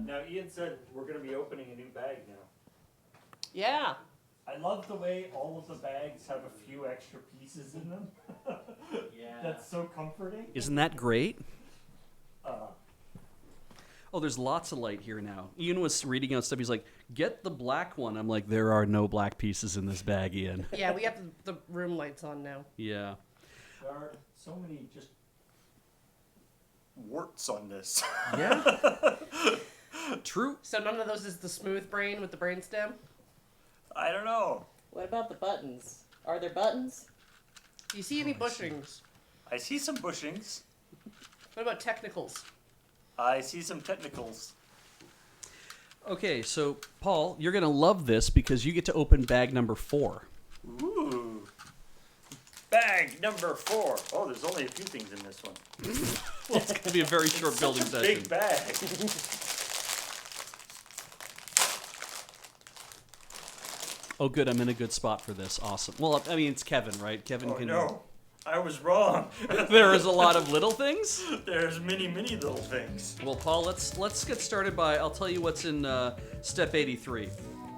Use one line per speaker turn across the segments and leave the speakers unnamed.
Now, Ian said we're going to be opening a new bag now.
Yeah.
I love the way all of the bags have a few extra pieces in them.
Yeah.
That's so comforting.
Isn't that great?
Uh,
Oh, there's lots of light here now. Ian was reading out stuff. He's like, get the black one. I'm like, there are no black pieces in this bag, Ian.
Yeah, we have the room lights on now.
Yeah.
there are so many just warts on this.
Yeah. True.
So none of those is the smooth brain with the brain stem?
I don't know.
What about the buttons? Are there buttons?
Do you see any bushings?
I see some bushings.
What about technicals?
I see some technicals.
Okay, so, Paul, you're going to love this because you get to open bag number 4.
Ooh. Bag number 4. Oh, there's only a few things in this one.
Well, it's going to be a very short building
Such a
session.
big bag.
Oh, good. I'm in a good spot for this. Awesome. Well, I mean, it's Kevin, right? Kevin
Oh
can.
no, I was wrong.
There is a lot of little things.
There's many little things.
Well, Paul, let's get started by. I'll tell you what's in step 83,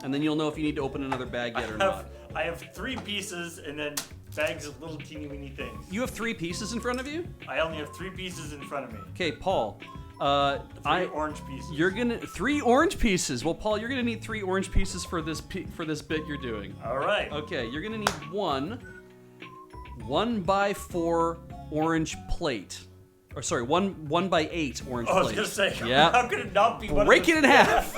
and then you'll know if you need to open another bag yet or not.
I have 3 pieces and then bags of little teeny weeny things.
You have 3 pieces in front of you.
I only have 3 pieces in front of me.
Okay, Paul.
3 orange pieces.
You're gonna 3 orange pieces. Well, Paul, you're gonna need 3 orange pieces for this bit you're doing.
All right.
Okay, you're gonna need 1 1x4 orange plate. Or sorry, 1x8 orange
I was
plate.
gonna say,
Yeah.
how could it not be one?
Break it in half.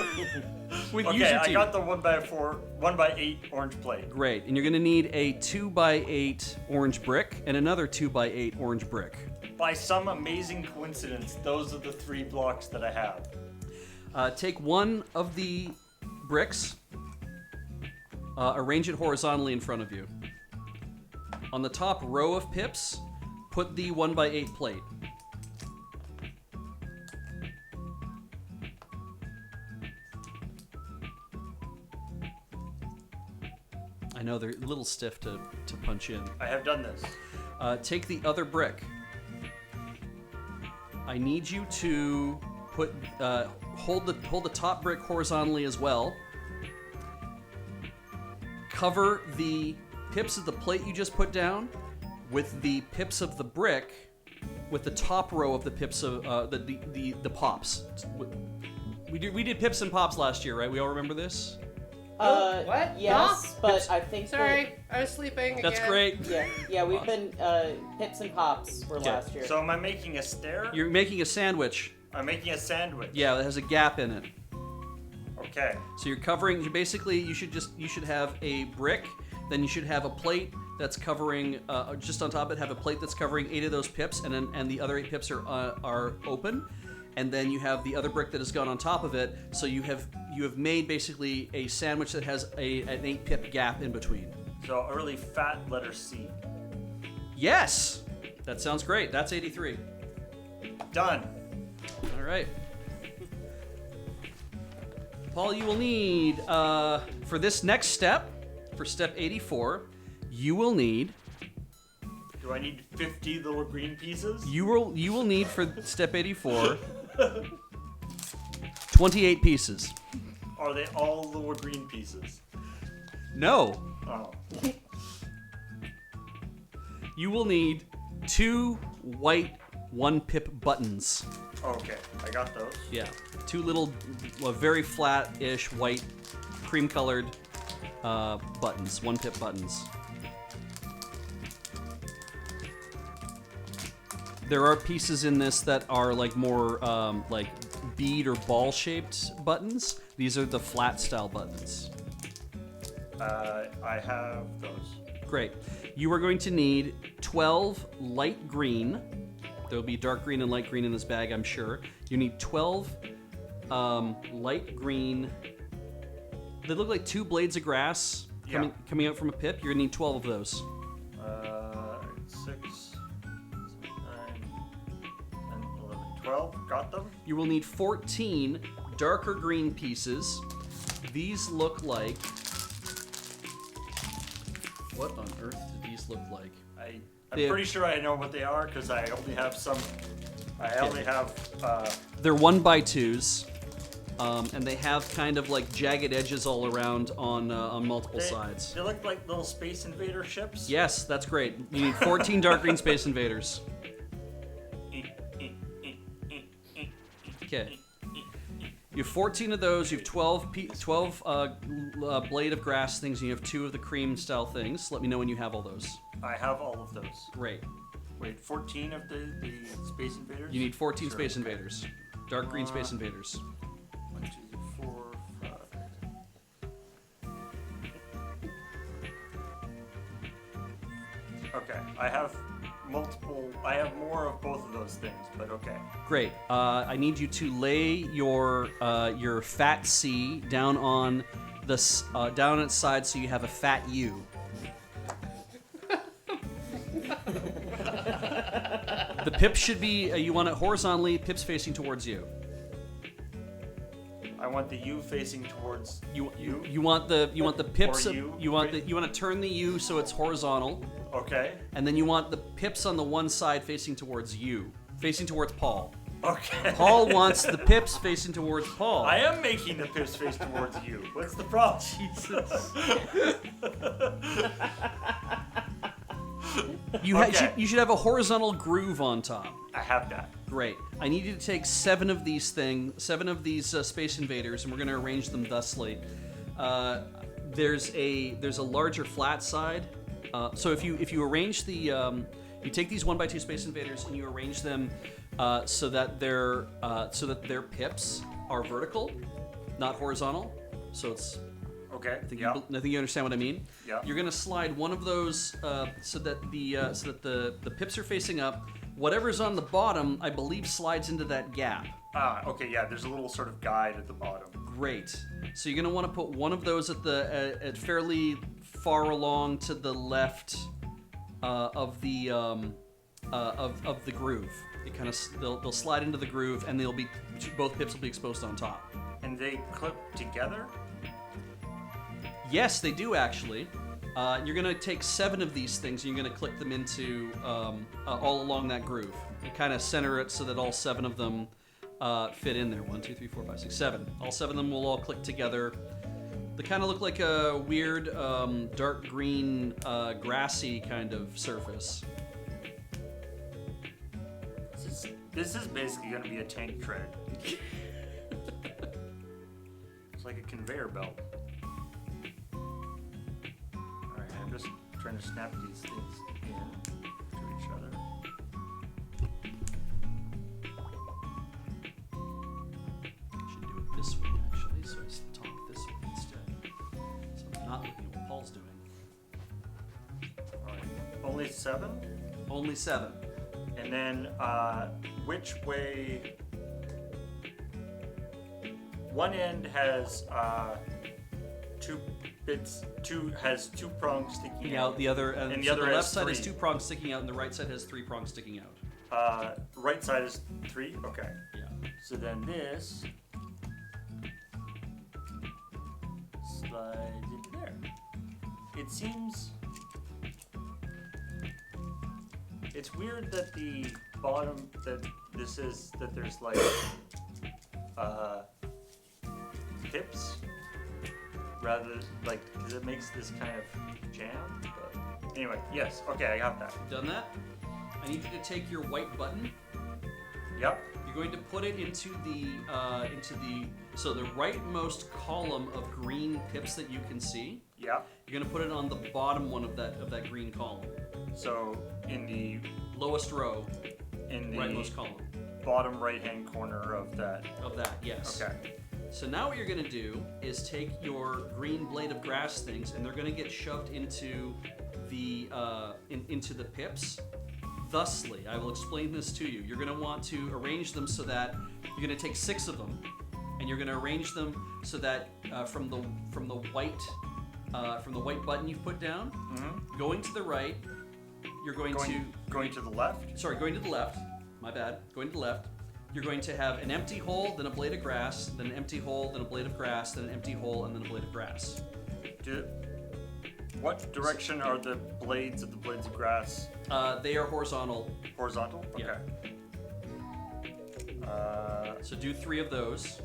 Use
Okay,
your
I
teeth.
got the 1x8 orange plate.
Great, and you're gonna need a 2x8 orange brick and another 2x8 orange brick.
By some amazing coincidence, those are the 3 blocks that I have.
Take one of the bricks, arrange it horizontally in front of you. On the top row of pips, put the 1x8 plate. I know they're a little stiff to punch in.
I have done this.
Take the other brick. I need you to put hold the top brick horizontally as well. Cover the pips of the plate you just put down with the pips of the brick, with the top row of the pips of the pops. We did pips and pops last year, right? We all remember this.
What?
Yes,
Huh?
but I think
Sorry, I was sleeping
That's
again.
great.
Yeah, we've been pips and pops for last year.
So am I making a stair?
You're making a sandwich.
I'm making a sandwich.
Yeah, it has a gap in it.
Okay.
So you're covering. Basically, you should have a brick. Then you should have a plate that's covering. Just on top of it, have a plate that's covering 8 of those pips, and the other 8 pips are open. And then you have the other brick that has gone on top of it. So you have made basically a sandwich that has an 8 pip gap in between.
So a really fat letter C.
Yes, that sounds great. That's 83.
Done.
All right. Paul, you will need, for this next step, for step 84, you will need...
Do I need 50 little green pieces?
You will need, for step 84, 28 pieces.
Are they all little green pieces?
No.
Oh.
You will need 2 white 1-pip buttons.
Okay, I got those.
Yeah. 2 little, very flat-ish, white, cream-colored buttons. 1-pip buttons. There are pieces in this that are like more like bead or ball-shaped buttons. These are the flat-style buttons.
I have those.
Great. You are going to need 12 light green. There will be dark green and light green in this bag, I'm sure. You need 12 light green. They look like 2 blades of grass coming out from a pip. You're going to need 12 of those.
6, 9, 10, 11, 12. Got them?
You will need 14 darker green pieces. These look like... What on earth do these look like?
I'm pretty sure I know what they are because I only have some. I only have.
They're 1x2s. and they have kind of like jagged edges all around on multiple sides.
They look like little Space Invader ships.
Yes, that's great. You need 14 dark green Space Invaders. Okay. You have 14 of those. You have 12 blade of grass things, and you have 2 of the cream style things. Let me know when you have all those.
I have all of those.
Great.
Wait, 14 of the Space Invaders?
You need 14
Sure.
Space Invaders. Dark green Space Invaders.
1, 2, 4, 5. Okay, I have more of both of those things, but okay.
Great. I need you to lay your fat C down on down its side so you have a fat U. The pips should be you want it horizontally, pips facing towards you.
I want the U facing towards
You want the pips
Or you.
you want to turn the U so it's horizontal,
Okay.
and then you want the pips on the one side facing towards you, facing towards Paul.
Okay.
Paul wants the pips facing towards Paul.
I am making the pips face towards you. What's the problem?
Jesus.
Okay.
You should have a horizontal groove on top.
I have that.
Great. I need you to take 7 of these Space Invaders, and we're going to arrange them thusly. There's a larger flat side. So if you arrange you take these 1x2 Space Invaders and you arrange them so that their pips are vertical, not horizontal. So it's.
Okay.
I think
yeah.
you understand what I mean.
Yeah.
You're gonna slide one of those so that the pips are facing up. Whatever's on the bottom, I believe, slides into that gap.
Okay. Yeah. There's a little sort of guide at the bottom.
Great. So you're gonna want to put one of those at fairly far along to the left of the groove. It kind of they'll slide into the groove, and both pips will be exposed on top.
And they clip together.
Yes, they do actually. You're going to take 7 of these things and you're going to click them into all along that groove. You kind of center it so that all 7 of them fit in there. 1, 2, 3, 4, 5, 6, 7. All 7 of them will all click together. They kind of look like a weird dark green grassy kind of surface.
This is basically going to be a tank tread. It's like a conveyor belt. Alright, I'm just trying to snap these things in to each other.
I should do it this way actually, so I talk this way instead. So I'm not looking at what Paul's doing.
Alright, only 7?
Only 7.
And then, which way? One end has 2 bits. Has 2 prongs sticking out.
The other,
and the
so
other
the
has
left side has
3.
2 prongs sticking out, and the right side has 3 prongs sticking out.
Right side is 3. Okay.
Yeah.
So then this slides into there. It seems. It's weird that the bottom that there's like tips rather like because it makes this kind of jam. But anyway, yes, okay, I got that.
Done that? I need you to take your white button.
Yep.
You're going to put it into the rightmost column of green pips that you can see.
Yep.
You're going to put it on the bottom one of that green column.
So in the
Lowest row,
in the
rightmost column.
bottom right hand corner of that.
Of that, yes.
Okay.
So now what you're going to do is take your green blade of grass things, and they're going to get shoved into the into the pips. Thusly, I will explain this to you. You're going to want to arrange them so that you're going to take 6 of them, and you're going to arrange them so that from the white button you've put down, going to the right, you're going to
the left.
Sorry, going to the left. My bad. Going to the left. You're going to have an empty hole, then a blade of grass, then an empty hole, then a blade of grass, then an empty hole, and then a blade of grass.
What direction are the blades of grass?
They are horizontal.
Horizontal? Okay.
Yeah. So do 3 of those.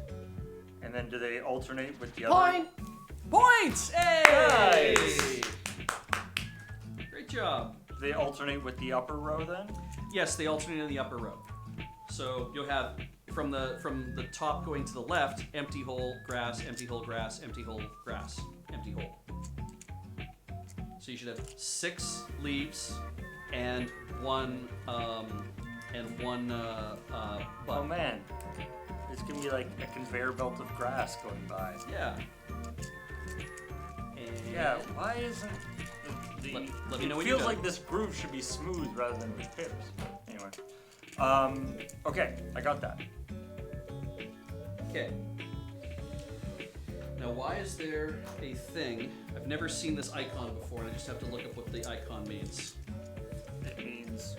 And then do they alternate with the other?
Point!
Points! Hey!
Nice.
Great job.
Do they alternate with the upper row then?
Yes, they alternate in the upper row. So you'll have from the top going to the left, empty hole, grass, empty hole, grass, empty hole, grass, empty hole. So you should have 6 leaves and one button.
Oh man, it's gonna be like a conveyor belt of grass going by.
Yeah. And
Yeah, why isn't the
let me know
it
when you
feels
go.
like this groove should be smooth rather than with pips. Anyway. Okay, I got that.
Okay. Now, why is there a thing? I've never seen this icon before, and I just have to look up what the icon means.
It means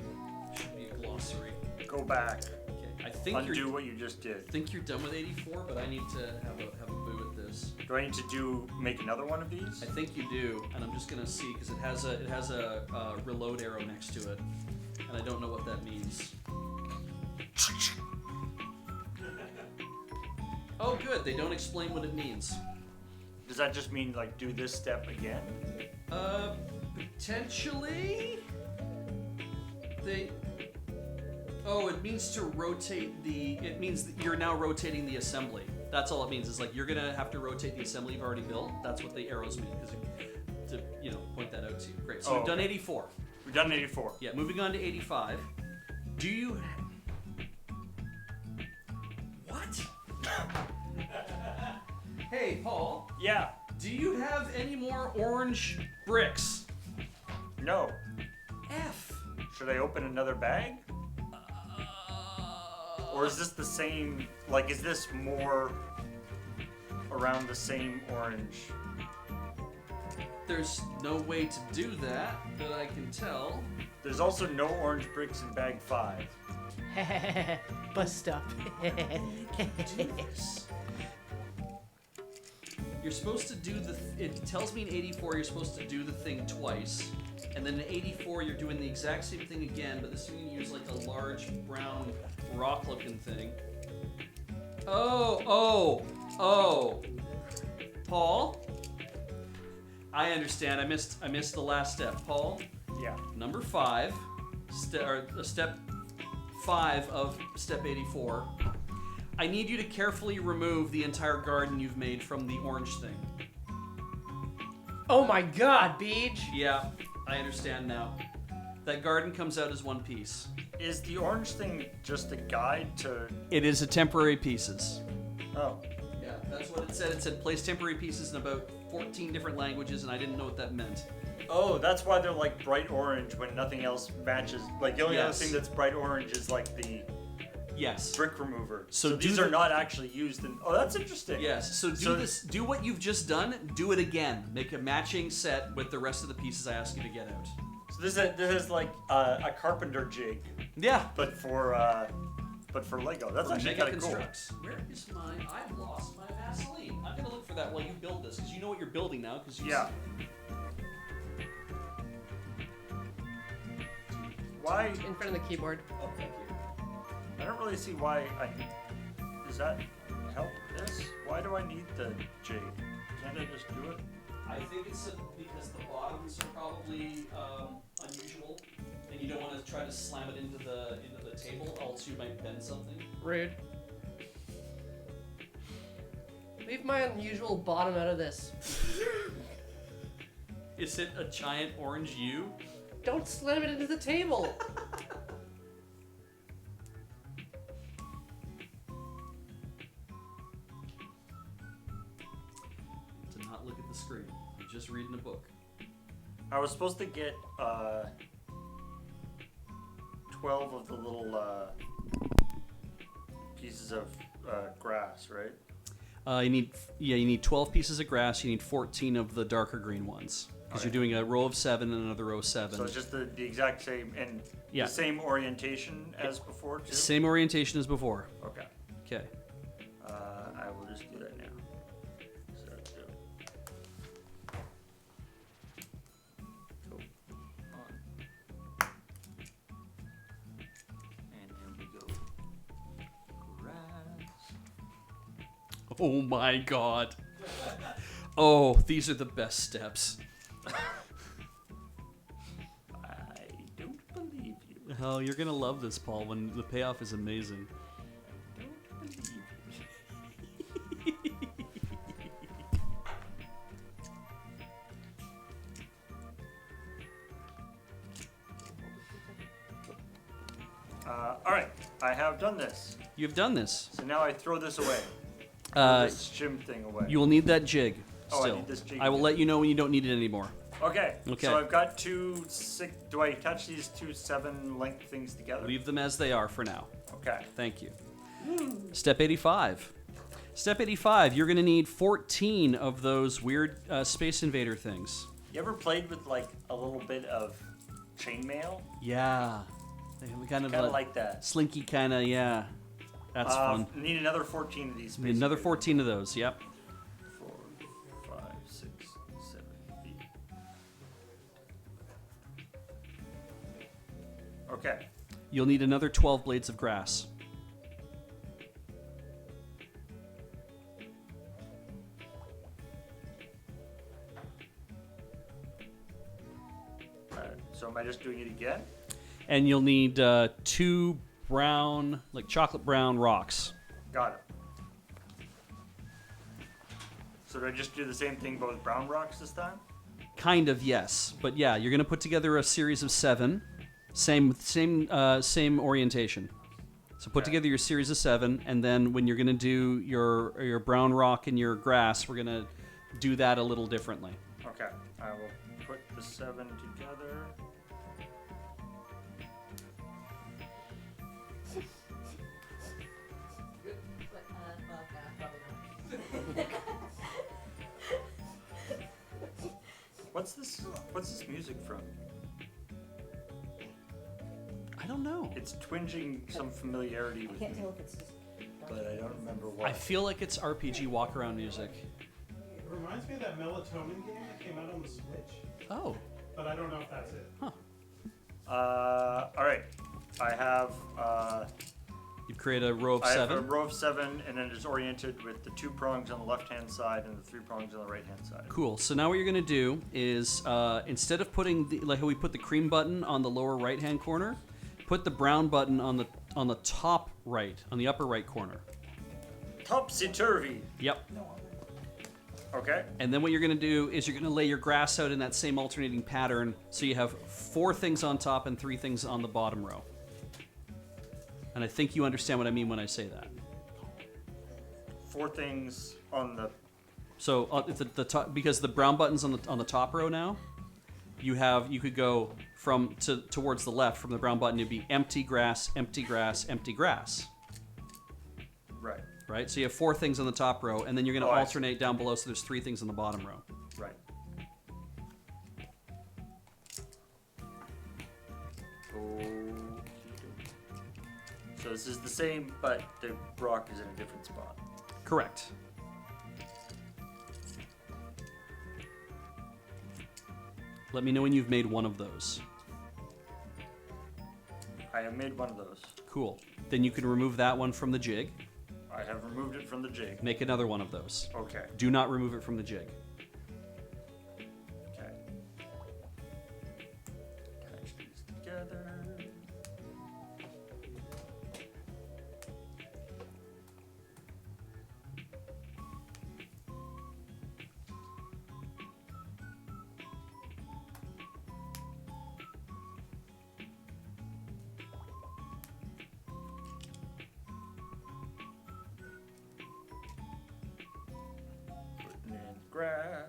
Should be a glossary.
go back,
Okay. I think
undo what you just did.
you're done with 84, but I need to have a boo at this.
Do I need to make another one of these?
I think you do, and I'm just gonna see because it has a reload arrow next to it, and I don't know what that means. Oh, good. They don't explain what it means.
Does that just mean like do this step again?
Potentially. Oh, it means to rotate the. It means that you're now rotating the assembly. That's all it means. Is like you're gonna have to rotate the assembly you've already built. That's what the arrows mean. To point that out to you. Great. So we've done 84.
We've done 84.
Yeah. Moving on to 85. Do you? What? Hey, Paul.
Yeah.
Do you have any more orange bricks?
No.
F.
Should I open another bag? Or is this the same? Like, is this more around the same orange?
There's no way to do that I can tell.
There's also no orange bricks in bag 5.
Bust up.
Do this. You're supposed to do it tells me in 84 you're supposed to do the thing twice. And then in 84 you're doing the exact same thing again, but this time you use like a large brown rock looking thing. Oh. Paul? I understand. I missed the last step. Paul?
Yeah.
Number 5, step 5 of step 84. I need you to carefully remove the entire garden you've made from the orange thing.
Oh my god, Beej!
Yeah, I understand now. That garden comes out as one piece.
Is the orange thing just a guide to?
It is a temporary pieces.
Oh.
Yeah, that's what it said. It said place temporary pieces in about 14 different languages, and I didn't know what that meant.
Oh, that's why they're like bright orange when nothing else matches. Like the only other
Yes.
thing that's bright orange is like the
Yes.
brick remover.
So
So
do
these
the-
are not actually used in. Oh, that's interesting.
Yes. So do what you've just done. Do it again. Make a matching set with the rest of the pieces I asked you to get out.
So this is like a carpenter jig,
Yeah.
but for Lego. That's actually
Mega
kind of cool.
Constructs. Where is my? I've lost my Vaseline. I'm gonna look for that while you build this, because you know what you're building now. Because
Yeah. Why?
In front of the keyboard.
Oh, thank you.
I don't really see why I. Does that help this? Why do I need the jig? Can't I just do it?
I think it's because the bottoms are probably unusual, and you don't want to try to slam it into the table, else you might bend something.
Rude. Leave my unusual bottom out of this.
Is it a giant orange U?
Don't slam it into the table!
To not look at the screen. You're just reading a book.
I was supposed to get 12 of the little pieces of grass, right?
You need 12 pieces of grass. You need 14 of the darker green ones, because you're doing a row of 7 and another row of 7.
So it's just the exact same and
Yeah.
the same orientation as before too.
Same orientation as before.
Okay.
Okay.
I will just do that now. So do. Go on. And then we go grass.
Oh my god. Oh, these are the best steps.
I don't believe you.
Oh, you're gonna love this, Paul, when the payoff is amazing.
I don't believe you. Alright, I have done this.
You've done this.
So now I throw this away. Throw this shim thing away.
You will need that jig
Oh, I
still.
need this jig
I will
again.
let you know when you don't need it anymore.
Okay.
Okay.
So I've got two six. Do I attach these two 7 length things together?
Leave them as they are for now.
Okay.
Thank you. Step 85. Step 85, you're going to need 14 of those weird Space Invader things.
You ever played with like a little bit of chainmail?
Yeah. They kind of
Kind of like that.
slinky kind of, yeah. That's fun.
Need another 14 of these.
Need another
basically.
14 of those, yep.
4, 5, 6, 7, 8. Okay.
You'll need another 12 blades of grass.
So am I just doing it again?
And you'll need 2 brown, like chocolate brown rocks.
Got it. So do I just do the same thing but with brown rocks this time?
Kind of, yes. But yeah, you're going to put together a series of 7. Same orientation. So put
Okay.
together your series of 7, and then when you're going to do your brown rock and your grass, we're going to do that a little differently.
Okay. I will put the 7 together. What's this music from?
I don't know.
It's twinging some familiarity with me,
Can't tell if it's just.
but I don't remember
I
what.
feel like it's RPG walk-around music.
It reminds me of that melatonin game that came out on the Switch,
Oh.
but I don't know if that's it.
All right. I have
You've created a row of
I have
7.
a row of 7, and then it's oriented with the 2 prongs on the left-hand side and the 3 prongs on the right-hand side.
Cool. So now what you're going to do is instead of putting like how we put the cream button on the lower right-hand corner, put the brown button on the top right, on the upper right corner.
Topsy-turvy.
Yep.
Okay.
And then what you're going to do is you're going to lay your grass out in that same alternating pattern, so you have 4 things on top and 3 things on the bottom row. And I think you understand what I mean when I say that.
4 things on the.
So the top, because the brown button's on the top row now, you could go towards the left from the brown button. It'd be empty grass, empty grass, empty grass.
Right.
Right. So you have 4 things on the top row, and then you're going to
Oh, I see.
alternate down below. So there's 3 things on the bottom row.
Right. So this is the same, but the rock is in a different spot.
Correct. Let me know when you've made one of those.
I have made one of those.
Cool. Then you can remove that one from the jig.
I have removed it from the jig.
Make another one of those.
Okay.
Do not remove it from the jig.
Okay. Attach these together. Putting in grass.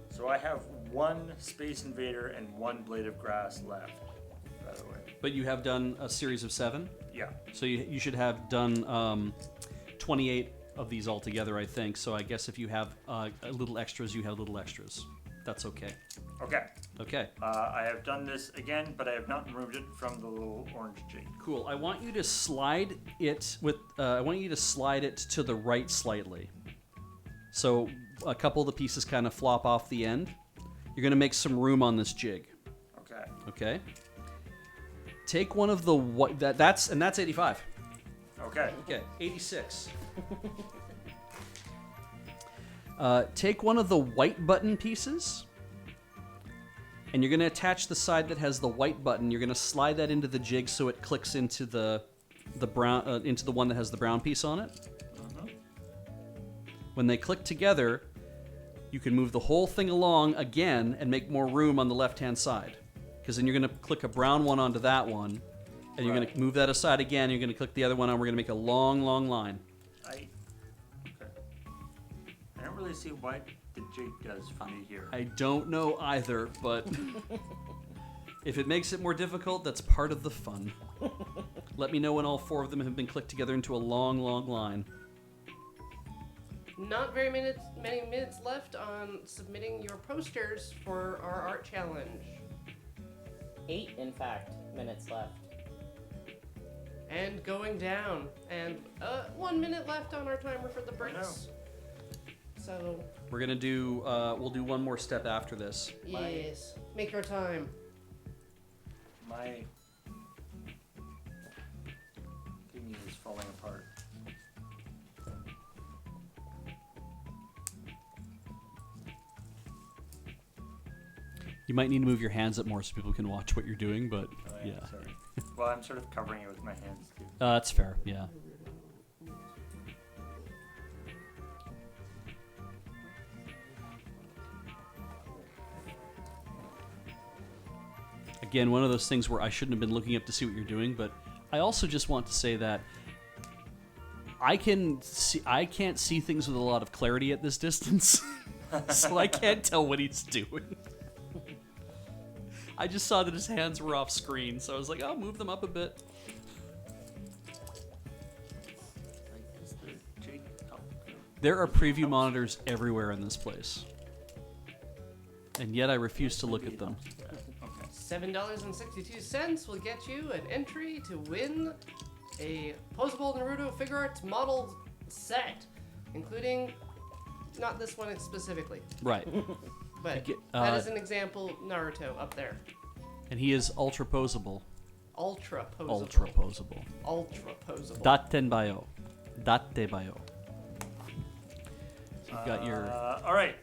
So I have 1 Space Invader and 1 blade of grass left, by the way.
But you have done a series of 7.
Yeah.
So you should have done 28 of these altogether, I think. So I guess if you have little extras, you have little extras. That's okay.
Okay.
Okay.
I have done this again, but I have not removed it from the little orange jig.
Cool. I want you to slide it with. I want you to slide it to the right slightly. So a couple of the pieces kind of flop off the end. You're going to make some room on this jig.
Okay.
Okay. take one of the that's 85.
Okay.
Okay, 86. Take one of the white button pieces, and you're going to attach the side that has the white button. You're going to slide that into the jig so it clicks into the brown into the one that has the brown piece on it. When they click together, you can move the whole thing along again and make more room on the left-hand side. Because then you're going to click a brown one onto that one, and you're going to move that aside again. You're going to click the other one on. We're going to make a long, long line.
I don't really see what the jig does for me here.
I don't know either, but if it makes it more difficult, that's part of the fun. Let me know when all 4 of them have been clicked together into a long, long line.
Not very many minutes left on submitting your posters for our art challenge.
8, in fact, minutes left.
And going down. And 1 minute left on our timer for the bricks. So,
We're gonna do. We'll do one more step after this.
yes. Make your time.
My thingy is falling apart.
You might need to move your hands up more so people can watch what you're doing, but yeah.
Sorry. Well, I'm sort of covering it with my hands too.
That's fair. Yeah. Again, one of those things where I shouldn't have been looking up to see what you're doing, but I also just want to say that I can't see things with a lot of clarity at this distance, so I can't tell what he's doing. I just saw that his hands were off screen, so I was like, "I'll move them up a bit."
Like, is the jig up?
There are preview monitors everywhere in this place, and yet I refuse to look at them.
Okay.
$7.62 will get you an entry to win a posable Naruto figure arts model set, including not this one specifically,
Right.
but
get-
that is an example Naruto up there.
And he is ultra posable.
Ultra posable.
Ultra posable.
Ultra posable.
Datten bayo. Datte bayo. So you've got your.
All right.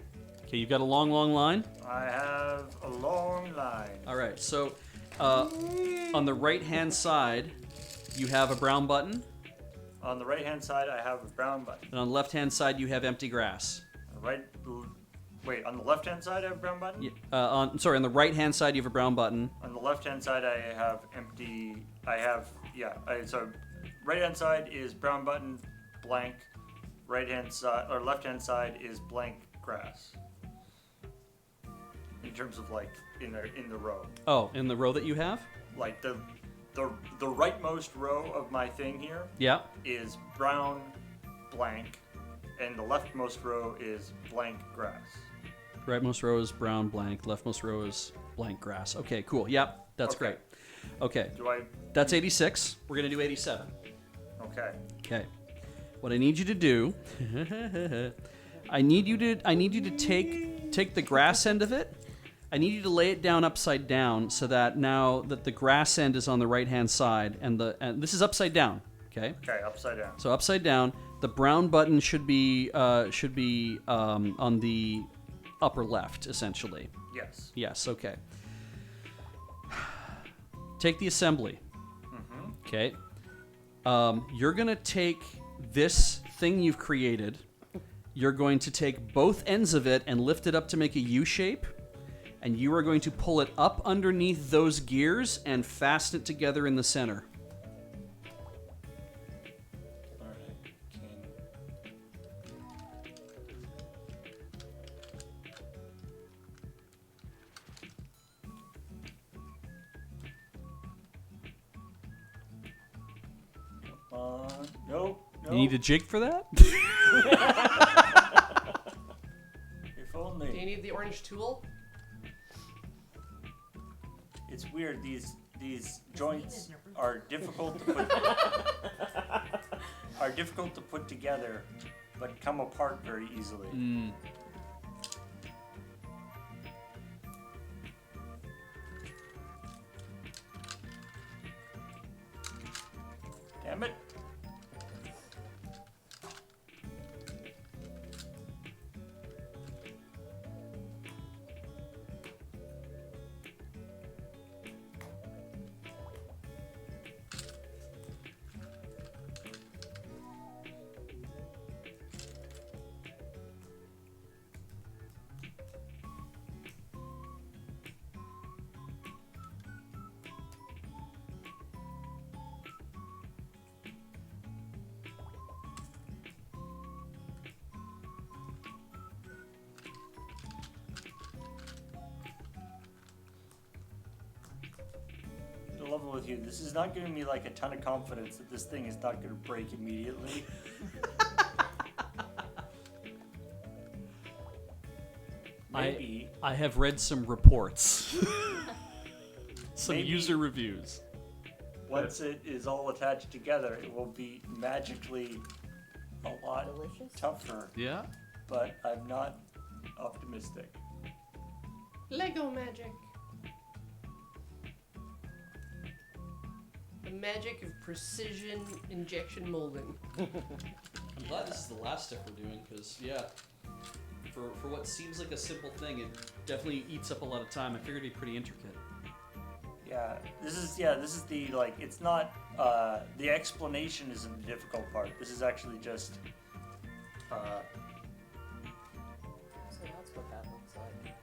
Okay, you've got a long, long line.
I have a long line.
All right, so on the right-hand side, you have a brown button,
On the right-hand side, I have a brown button.
and on the left-hand side, you have empty grass.
Wait, on the left-hand side, I have a brown button?
On the right-hand side, you have a brown button.
On the left-hand side, I have empty. So right-hand side is brown button, blank. Right-hand side or left-hand side is blank grass. In terms of like in the row,
Oh, in the row that you have?
like the rightmost row of my thing here
Yeah.
is brown, blank, and the leftmost row is blank grass.
Rightmost row is brown, blank. Leftmost row is blank grass. Okay, cool. Yep, that's
Okay.
great. Okay,
Do I?
that's 86. We're gonna do 87.
Okay.
Okay. What I need you to do, I need you to take the grass end of it. I need you to lay it down upside down so that now that the grass end is on the right-hand side and this is upside down. Okay.
Okay. Upside down.
So upside down, the brown button should be on the upper left, essentially.
Yes.
Yes. Okay. Take the assembly. Okay. You're gonna take this thing you've created. You're going to take both ends of it and lift it up to make a U shape. And you are going to pull it up underneath those gears and fasten it together in the center.
Nope.
You need a jig for that?
If
Do you
only.
need the orange tool?
It's weird. These joints are difficult to put together, but come apart very easily. Damn it. To level with you, this is not giving me like a ton of confidence that this thing is not going to break immediately. Maybe.
I have read some reports. Some
Maybe.
user reviews.
Once it is all attached together, it will be magically a lot
Delicious.
tougher.
Yeah?
But I'm not optimistic.
Lego magic. The magic of precision injection molding.
I'm glad this is the last step we're doing, because, yeah, for what seems like a simple thing, it definitely eats up a lot of time. I figured it'd be pretty intricate.
Yeah, this is the, like, it's not, the explanation isn't the difficult part. This is actually just,
So that's what that looks like.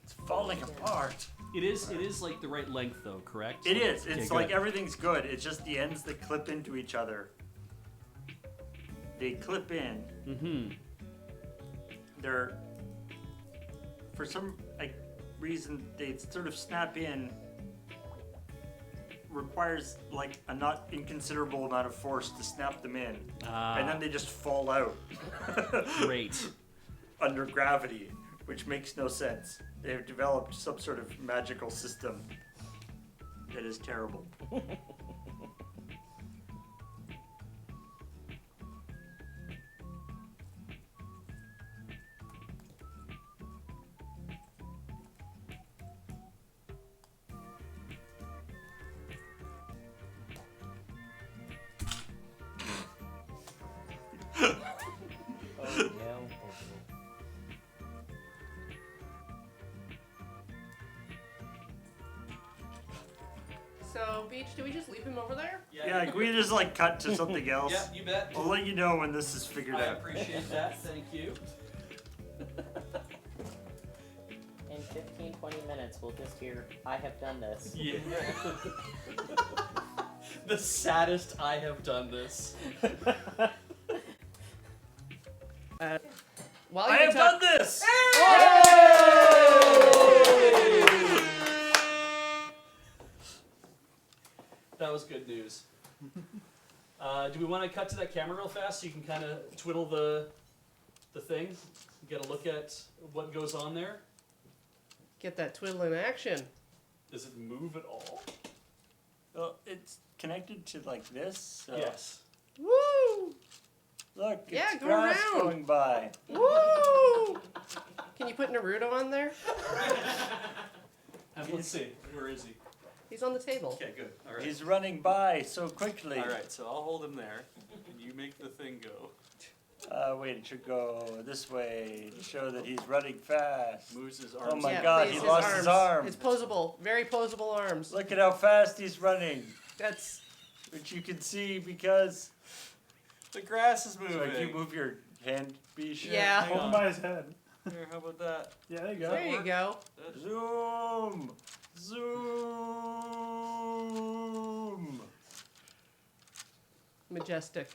it's falling apart.
It is like the right length, though, correct?
It is.
Okay,
It's
good.
like everything's good. It's just the ends that clip into each other. They clip in.
Mm-hmm.
They're, for some reason, they sort of snap in. Requires like a not inconsiderable amount of force to snap them in, and then they just fall out.
Great.
Under gravity, which makes no sense. They have developed some sort of magical system that is terrible.
Oh no.
So, Beej, do we just leave him over there?
Yeah, can we just like cut to something else?
Yeah, you bet.
I'll let you know when this is figured
I
out.
appreciate that. Thank you.
In 15, 20 minutes, we'll just hear, I have done this.
Yeah. The saddest I have done this.
While
I
you
have done this!
That was good news. Do we want to cut to that camera real fast so you can kind of twiddle the thing? Get a look at what goes on there.
get that twiddle in action.
Does it move at all?
Well, it's connected to like this. So
Yes.
Woo!
Look,
Yeah,
it's
go
grass
around.
going by.
Woo! Can you put Naruto on there?
Let's see. Where is he?
He's on the table.
Okay, good. All right.
He's running by so quickly.
All right, so I'll hold him there, and you make the thing go.
Wait, it should go this way to show that he's running fast.
Moves his
Oh
arms.
my
Yeah,
God,
please,
he lost his arm.
It's posable. Very posable arms.
Look at how fast he's running,
That's
which you can see because
The grass is moving.
so like you move your hand, Beej.
Yeah.
Hold him by his head.
Here, how about that?
Yeah, there you go.
there you go.
Zoom, zoom.
Majestic.